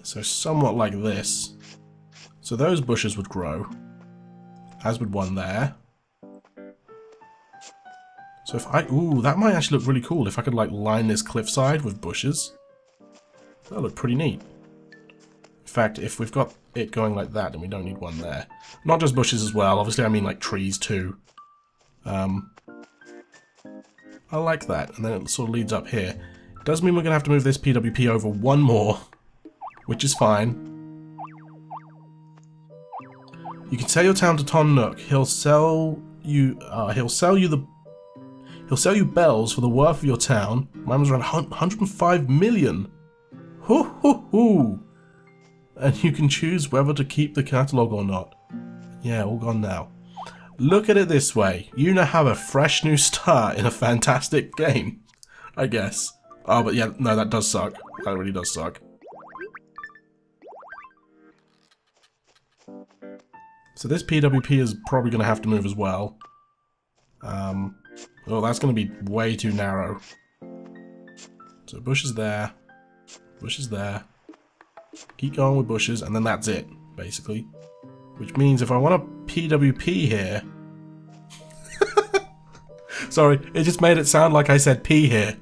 So somewhat like this. So those bushes would grow, as would one there. So if I... Ooh, that might actually look really cool if I could, like, line this cliffside with bushes. That'll look pretty neat. In fact, if we've got it going like that, then we don't need one there. Not just bushes as well, obviously I mean, like, trees too. I like that, and then it sort of leads up here. It does mean we're going to have to move this PWP over one more, which is fine. You can sell your town to Ton Nook. He'll sell you bells for the worth of your town. Mine was around 105 million. Hoo hoo hoo! And you can choose whether to keep the catalogue or not. Yeah, all gone now. Look at it this way. You now have a fresh new start in a fantastic game, I guess. Oh, but yeah, no, that does suck. That really does suck. So this PWP is probably going to have to move as well. Oh, that's going to be way too narrow. So bushes there. Bushes there. Keep going with bushes, and then that's it, basically. Which means if I want a PWP here... Sorry, it just made it sound like I said P here.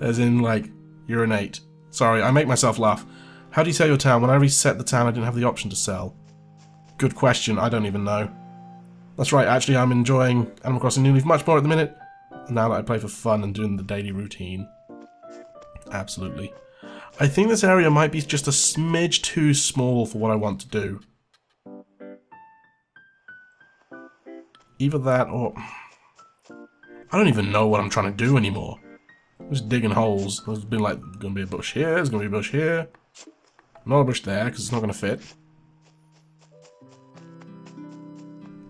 As in, like, urinate. Sorry, I make myself laugh. How do you sell your town? When I reset the town, I didn't have the option to sell. Good question, I don't even know. That's right, actually I'm enjoying Animal Crossing New Leaf much more at the minute, now that I play for fun and doing the daily routine. Absolutely. I think this area might be just a smidge too small for what I want to do. Either that or... I don't even know what I'm trying to do anymore. I'm just digging holes. There's been like, gonna be a bush here, there's gonna be a bush here. Not a bush there, because it's not gonna fit.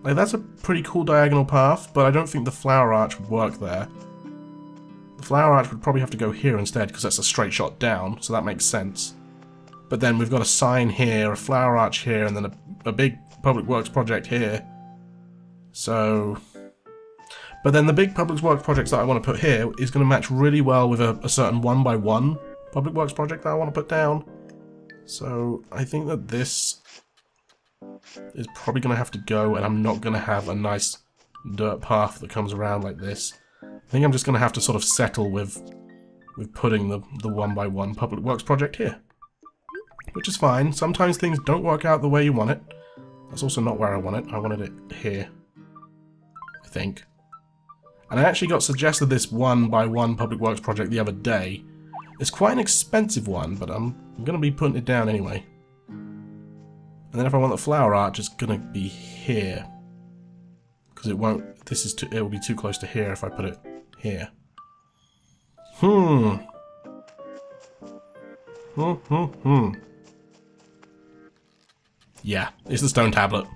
Like, that's a pretty cool diagonal path, but I don't think the flower arch would work there. The flower arch would probably have to go here instead, because that's a straight shot down, so that makes sense. But then we've got a sign here, a flower arch here, and then a big public works project here. So... But then the big public works projects that I want to put here is going to match really well with a certain 1x1 public works project that I want to put down. So I think that this is probably going to have to go, and I'm not going to have a nice dirt path that comes around like this. I think I'm just going to have to sort of settle with putting the 1x1 public works project here. Which is fine. Sometimes things don't work out the way you want it. That's also not where I want it. I wanted it here, I think. And I actually got suggested this 1x1 public works project the other day. It's quite an expensive one, but I'm going to be putting it down anyway. And then if I want the flower arch, it's going to be here. Because it won't... it will be too close to here if I put it here. Yeah, it's the stone tablet.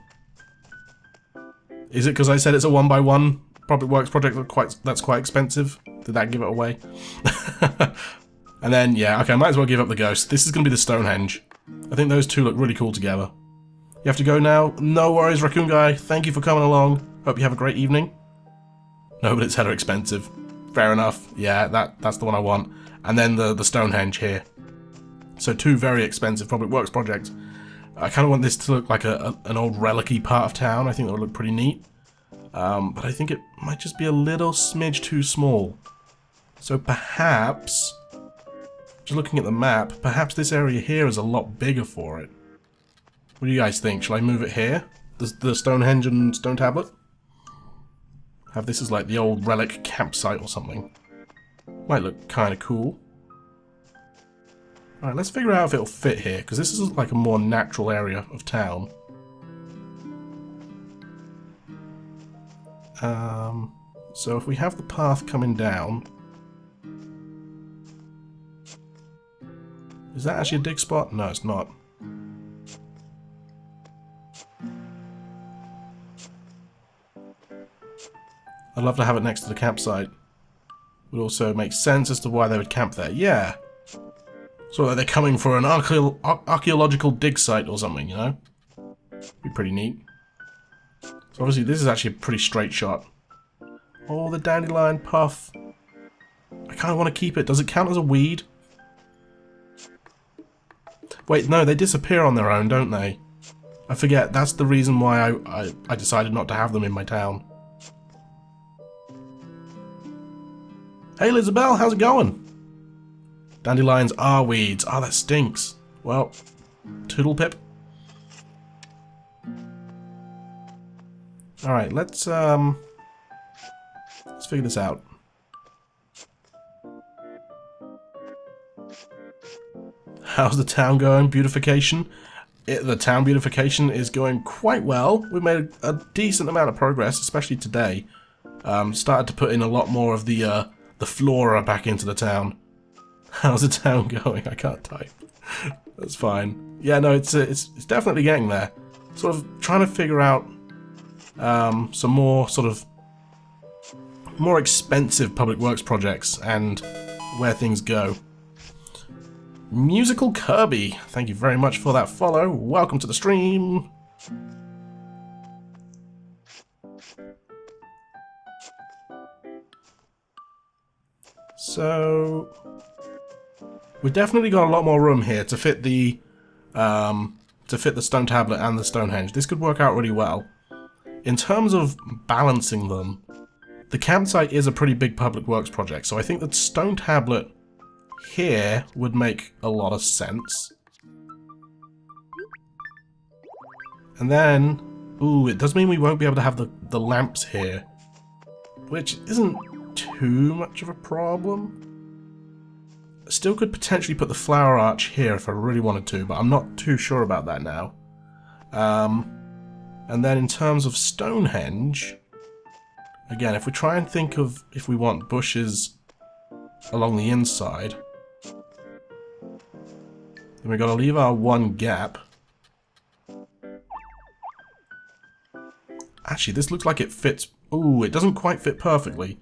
Is it because I said it's a 1x1 public works project that's quite expensive? Did that give it away? And then, yeah, okay, I might as well give up the ghost. This is going to be the Stonehenge. I think those two look really cool together. You have to go now? No worries, Raccoon Guy. Thank you for coming along. Hope you have a great evening. No, but it's hella expensive. Fair enough. Yeah, that's the one I want. And then the Stonehenge here. So two very expensive public works projects. I kind of want this to look like an old relic-y part of town. I think that would look pretty neat. But I think it might just be a little smidge too small. So perhaps, just looking at the map, perhaps this area here is a lot bigger for it. What do you guys think? Shall I move it here? The Stonehenge and Stone Tablet? Have this as like the old relic campsite or something. Might look kind of cool. Alright, let's figure out if it'll fit here, because this is like a more natural area of town. So if we have the path coming down... Is that actually a dig spot? No, it's not. I'd love to have it next to the campsite. Would also make sense as to why they would camp there. Yeah! So that they're coming for an archaeological dig site or something, you know? Be pretty neat. So obviously this is actually a pretty straight shot. Oh, the dandelion puff. I kind of want to keep it. Does it count as a weed? Wait, no, they disappear on their own, don't they? I forget, that's the reason why I decided not to have them in my town. Hey, Lizabelle, how's it going? Dandelions are weeds. Ah, that stinks. Well, toodle pip. Alright, let's figure this out. How's the town going? Beautification? The town beautification is going quite well. We've made a decent amount of progress, especially today. Started to put in a lot more of the flora back into the town. How's the town going? I can't type. That's fine. Yeah, no, it's definitely getting there. Sort of trying to figure out some more more expensive public works projects and where things go. Musical Kirby, thank you very much for that follow. Welcome to the stream. So we've definitely got a lot more room here to fit the stone tablet and the Stonehenge. This could work out really well. In terms of balancing them, the campsite is a pretty big public works project, so I think that stone tablet here would make a lot of sense. And then, ooh, it does mean we won't be able to have the lamps here, which isn't too much of a problem. Still could potentially put the flower arch here if I really wanted to, but I'm not too sure about that now. And then in terms of Stonehenge, again, if we try and think of if we want bushes along the inside, then we've got to leave our one gap. Actually, this looks like it fits. Ooh, it doesn't quite fit perfectly.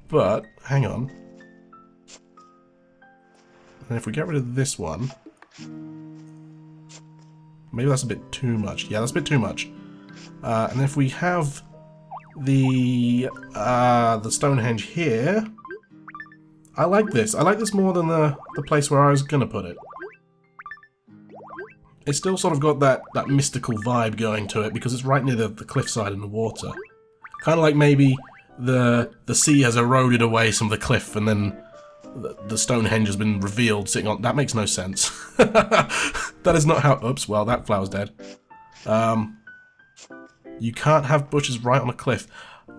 But, hang on. And if we get rid of this one, maybe that's a bit too much. Yeah, that's a bit too much. And if we have the Stonehenge here, I like this. I like this more than the place where I was gonna put it. It's still sort of got that mystical vibe going to it because it's right near the cliffside and the water. Kind of like maybe the sea has eroded away some of the cliff and then the Stonehenge has been revealed sitting on... That makes no sense. That is not how... Oops, well, that flower's dead. You can't have bushes right on a cliff.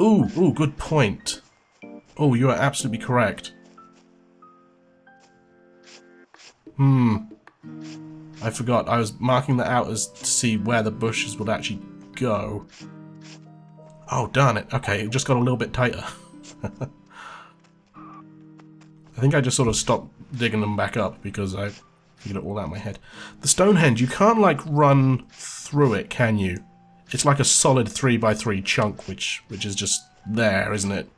Ooh, good point. Oh, you are absolutely correct. I forgot. I was marking that out as to see where the bushes would actually go. Oh, darn it. Okay, it just got a little bit tighter. I think I just sort of stopped digging them back up because I figured it all out in my head. The Stonehenge, you can't, like, run through it, can you? It's like a solid 3x3 chunk, which is just there, isn't it?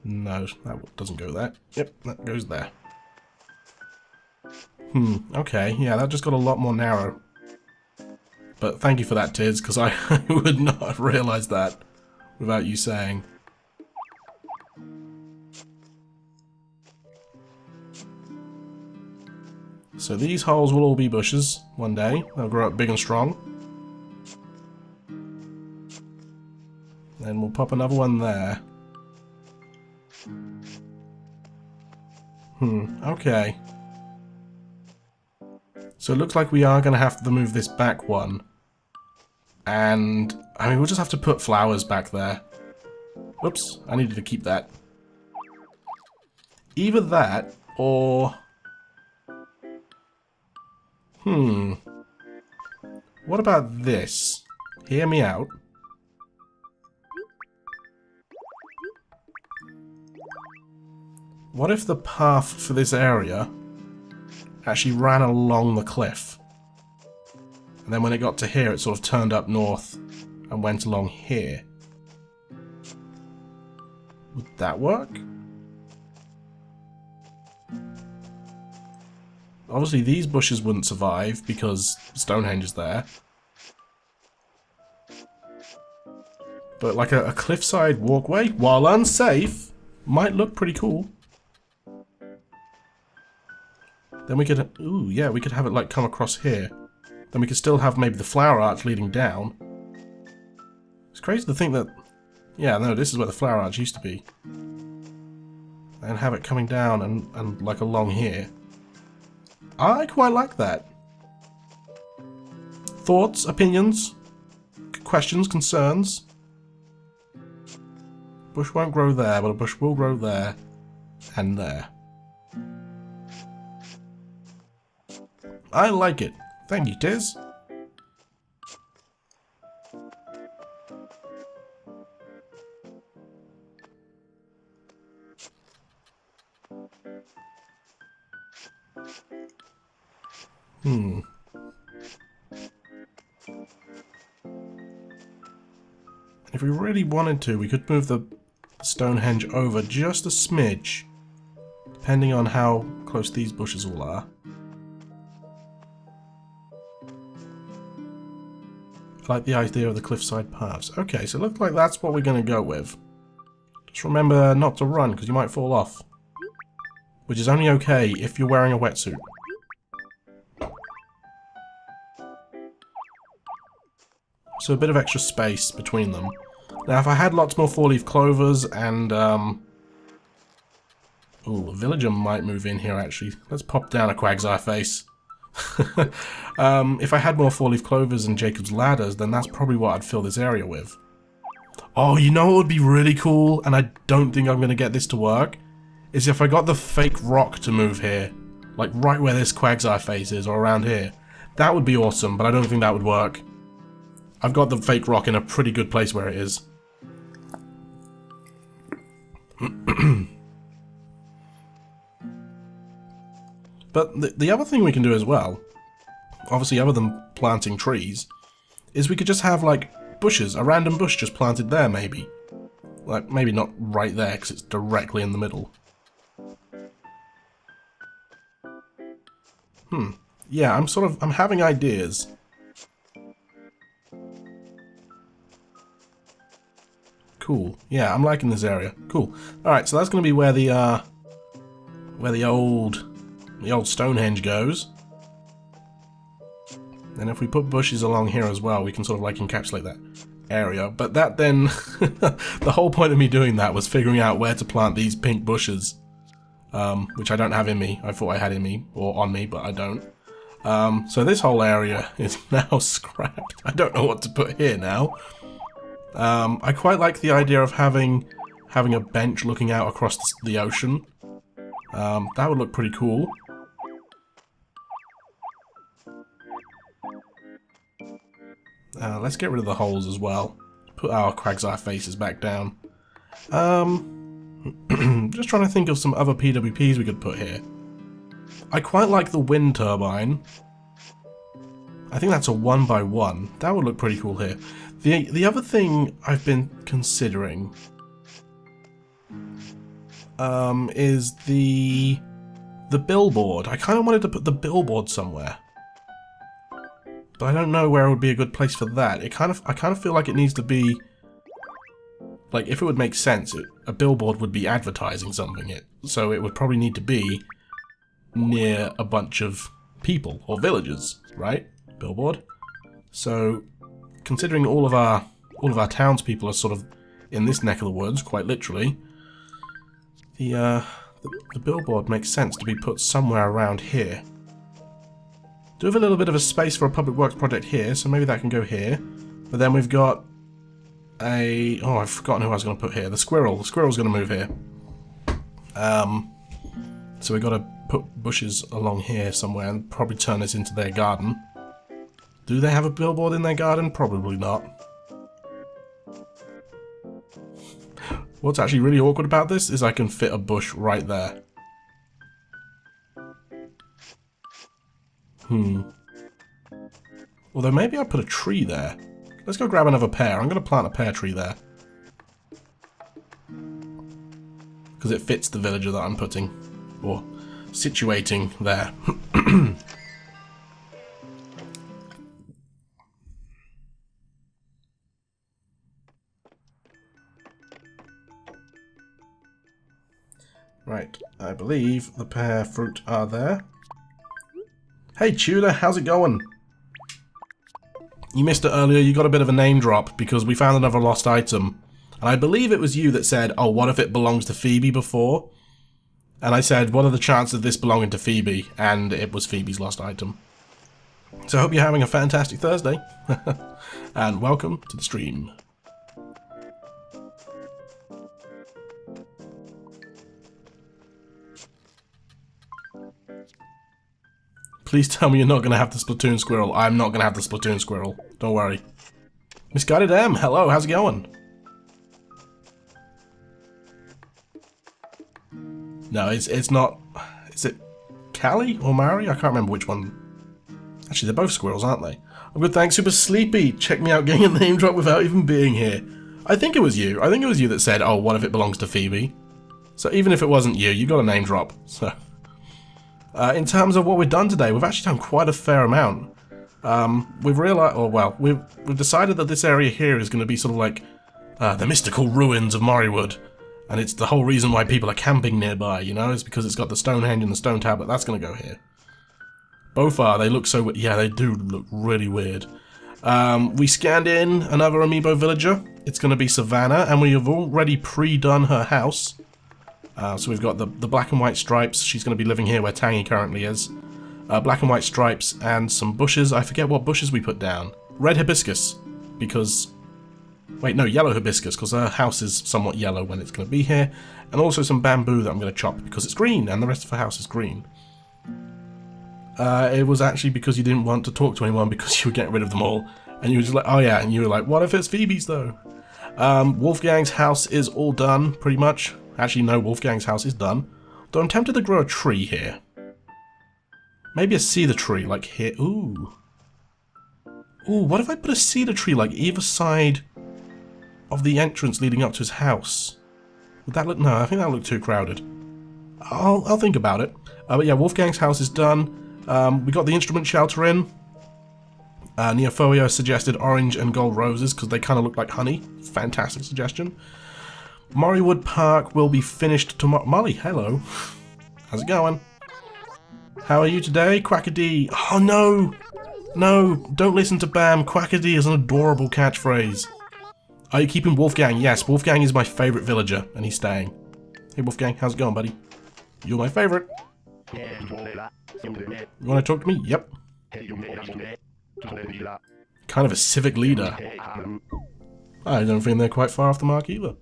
No, that doesn't go there. Yep, that goes there. Okay, yeah, that just got a lot more narrow. But thank you for that, Tiz, because I would not have realised that without you saying. So these holes will all be bushes one day. They'll grow up big and strong. Then we'll pop another one there. Okay. So it looks like we are going to have to move this back one. And, I mean, we'll just have to put flowers back there. Whoops, I needed to keep that. Either that, or... What about this? Hear me out. What if the path for this area actually ran along the cliff? And then when it got to here, it sort of turned up north and went along here. Would that work? Obviously, these bushes wouldn't survive because Stonehenge is there. But like a cliffside walkway, while unsafe, Might look pretty cool. Then we could, ooh, yeah, we could have it like come across here. Then we could still have maybe the flower arch leading down. It's crazy to think that, yeah, no, this is where the flower arch used to be. And have it coming down and like along here. I quite like that. Thoughts, opinions, questions, concerns? Bush won't grow there, but a bush will grow there and there. I like it. Thank you, Tiz. If we really wanted to, we could move the Stonehenge over just a smidge, depending on how close these bushes all are. I like the idea of the cliffside paths. Okay, so it looks like that's what we're going to go with. Just remember not to run, because you might fall off. Which is only okay if you're wearing a wetsuit. So a bit of extra space between them. Now if I had lots more four-leaf clovers and ooh, a villager might move in here actually. Let's pop down a Quagsire face. If I had more four-leaf clovers and Jacob's ladders, then that's probably what I'd fill this area with. Oh, you know what would be really cool, and I don't think I'm going to get this to work, is if I got the fake rock to move here. Like right where this Quagsire face is, or around here. That would be awesome, but I don't think that would work. I've got the fake rock in a pretty good place where it is. But the other thing we can do as well, obviously other than planting trees, is we could just have like bushes, a random bush just planted there maybe. Like maybe not right there because it's directly in the middle. Yeah, I'm having ideas. Cool. Yeah, I'm liking this area. Cool. Alright, so that's going to be where the old Stonehenge goes. And if we put bushes along here as well, we can sort of like encapsulate that area. But that then, the whole point of me doing that was figuring out where to plant these pink bushes. Which I don't have in me. I thought I had in me, or on me, but I don't. So this whole area is now scrapped. I don't know what to put here now. I quite like the idea of having a bench looking out across the ocean. That would look pretty cool. Let's get rid of the holes as well. Put our Quagsire faces back down. Just trying to think of some other PWPs we could put here. I quite like the wind turbine. I think that's a 1x1. That would look pretty cool here. The other thing I've been considering is the billboard. I kind of wanted to put the billboard somewhere, but I don't know where would be a good place for that. I kind of feel like it needs to be, like, if it would make sense, a billboard would be advertising something. So it would probably need to be near a bunch of people or villagers, right? Billboard. So considering all of our townspeople are sort of in this neck of the woods, quite literally, the billboard makes sense to be put somewhere around here. Do have a little bit of a space for a public works project here, so maybe that can go here. But then we've got oh, I've forgotten who I was going to put here. The squirrel. The squirrel's going to move here. So we've got to put bushes along here somewhere and probably turn this into their garden. Do they have a billboard in their garden? Probably not. What's actually really awkward about this is I can fit a bush right there. Although maybe I'd put a tree there. Let's go grab another pear. I'm going to plant a pear tree there. Because it fits the villager that I'm putting, or situating there. Right, I believe the pear fruit are there. Hey Tudor, how's it going? You missed it earlier, you got a bit of a name drop because we found another lost item. And I believe it was you that said, oh, what if it belongs to Phoebe before? And I said, what are the chances of this belonging to Phoebe? And it was Phoebe's lost item. So I hope you're having a fantastic Thursday. And welcome to the stream. Please tell me you're not going to have the Splatoon squirrel. I'm not going to have the Splatoon squirrel. Don't worry. Misguided M, hello, how's it going? No, it's not... Is it Callie or Mary? I can't remember which one. Actually, they're both squirrels, aren't they? I'm good, thanks. Super Sleepy. Check me out getting a name drop without even being here. I think it was you. I think it was you that said, oh, what if it belongs to Phoebe? So even if it wasn't you, you got a name drop. So... in terms of what we've done today, we've actually done quite a fair amount. We've realized, or well, we've decided that this area here is going to be sort of like the mystical ruins of Moriwood, and it's the whole reason why people are camping nearby. You know, it's because it's got the Stonehenge and the stone tablet. That's going to go here. Both are. They look so. Yeah, they do look really weird. We scanned in another amiibo villager. It's going to be Savannah, and we have already pre-done her house. So we've got the black and white stripes. She's going to be living here where Tangy currently is. Black and white stripes and some bushes. I forget what bushes we put down. Red hibiscus, because... Wait, no, yellow hibiscus, because her house is somewhat yellow when it's going to be here. And also some bamboo that I'm going to chop, because it's green, and the rest of her house is green. It was actually because you didn't want to talk to anyone because you were getting rid of them all. And you were just like, oh yeah, and you were like, what if it's Phoebe's though? Wolfgang's house is all done, pretty much. Actually, no, Wolfgang's house is done. Though I'm tempted to grow a tree here. Maybe a cedar tree, like here. Ooh. Ooh, what if I put a cedar tree, like, either side of the entrance leading up to his house? Would that look... No, I think that would look too crowded. I'll think about it. But yeah, Wolfgang's house is done. We got the instrument shelter in. Neophobia suggested orange and gold roses, because they kind of look like honey. Fantastic suggestion. Moriwood Park will be finished tomorrow. Molly, hello. How's it going? How are you today? Quackadee. Oh no! No, don't listen to Bam. Quackadee is an adorable catchphrase. Are you keeping Wolfgang? Yes, Wolfgang is my favourite villager, and he's staying. Hey Wolfgang, how's it going, buddy? You're my favourite. You want to talk to me? Yep. Kind of a civic leader. I don't think they're quite far off the mark either.